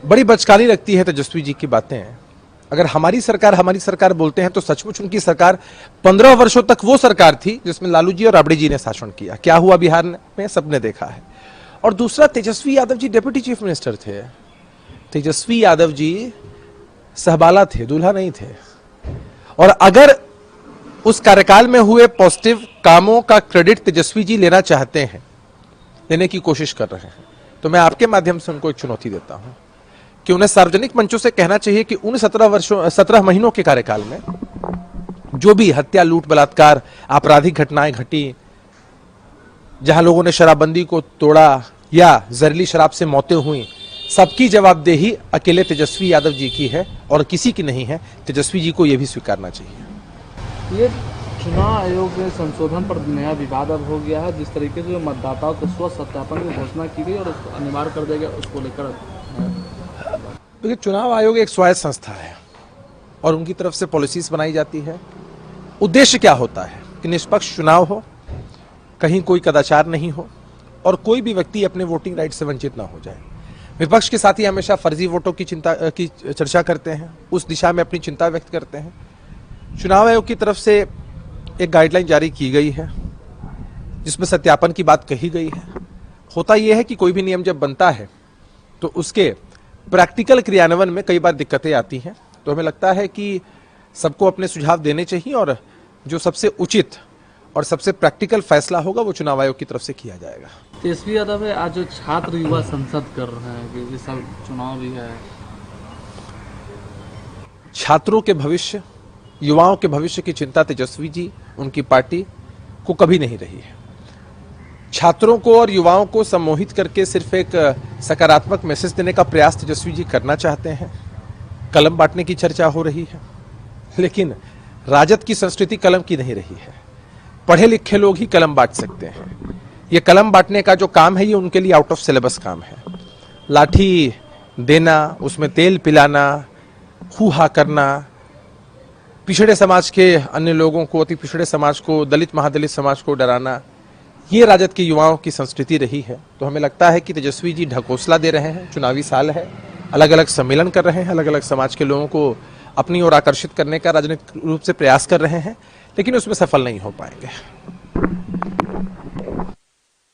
बड़ी बचकानी लगती है तेजस्वी जी की बातें। अगर हमारी सरकार बोलते हैं तो सचमुच उनकी सरकार 15 वर्षों तक वो सरकार थी जिसमें लालू जी और राबड़ी जी ने शासन किया। क्या हुआ बिहार में सबने देखा है। और दूसरा, Tejashwi Yadav ji deputy chief minister थे। तेजस्वी यादव जी सहबाला थे, दूल्हा नहीं थे। और अगर उस कार्यकाल में हुए पॉजिटिव कामों का क्रेडिट तेजस्वी जी लेना चाहते हैं, लेने की कोशिश कर रहे हैं, तो मैं आपके माध्यम से उनको एक चुनौती देता हूं कि उन्हें सार्वजनिक मंचों से कहना चाहिए कि उन 17 महीनों के कार्यकाल में जो भी हत्या, लूट, बलात्कार, आपराधिक घटनाएं घटी, जहां लोगों ने शराबबंदी को तोड़ा या जहरीली शराब से मौतें हुई, सबकी जवाबदेही अकेले तेजस्वी यादव जी की है और किसी की नहीं है। तेजस्वी जी को यह भी स्वीकारना चाहिए। ये चुनाव आयोग के संशोधन पर नया विवाद अब हो गया है। जिस तरीके से मतदाताओं के स्व सत्यापन की घोषणा की गई और उसको अनिवार्य कर दिया गया, उसको लेकर देखिए, चुनाव आयोग एक स्वायत्त संस्था है और उनकी तरफ से पॉलिसीज बनाई जाती है। उद्देश्य क्या होता है कि निष्पक्ष चुनाव हो, कहीं कोई कदाचार नहीं हो और कोई भी व्यक्ति अपने वोटिंग राइट से वंचित ना हो जाए। विपक्ष के साथी हमेशा फर्जी वोटों की चर्चा करते हैं, उस दिशा में अपनी चिंता व्यक्त करते हैं। चुनाव आयोग की तरफ से एक गाइडलाइन जारी की गई है जिसमें सत्यापन की बात कही गई है। होता यह है कि कोई भी नियम जब बनता है तो उसके प्रैक्टिकल क्रियान्वयन में कई बार दिक्कतें आती हैं। तो हमें लगता है कि सबको अपने सुझाव देने चाहिए और जो सबसे उचित और सबसे प्रैक्टिकल फैसला होगा वो चुनाव आयोग की तरफ से किया जाएगा। तेजस्वी यादव है आज जो छात्र युवा संसद कर रहे हैं कि इस साल चुनाव भी है, छात्रों के भविष्य, युवाओं के भविष्य की चिंता तेजस्वी जी, उनकी पार्टी को कभी नहीं रही है। छात्रों को और युवाओं को सम्मोहित करके सिर्फ एक सकारात्मक मैसेज देने का प्रयास तेजस्वी जी करना चाहते हैं। कलम बांटने की चर्चा हो रही है, लेकिन राजद की संस्कृति कलम की नहीं रही है। पढ़े लिखे लोग ही कलम बांट सकते हैं। ये कलम बांटने का जो काम है ये उनके लिए आउट ऑफ सिलेबस काम है। लाठी देना, उसमें तेल पिलाना, हुहा करना, पिछड़े समाज के अन्य लोगों को, अति पिछड़े समाज को, दलित महादलित समाज को डराना, ये राजद के युवाओं की संस्कृति रही है। तो हमें लगता है कि तेजस्वी जी ढकोसला दे रहे हैं। चुनावी साल है, अलग अलग सम्मेलन कर रहे हैं, अलग अलग समाज के लोगों को अपनी ओर आकर्षित करने का राजनीतिक रूप से प्रयास कर रहे हैं, लेकिन उसमें सफल नहीं हो पाएंगे।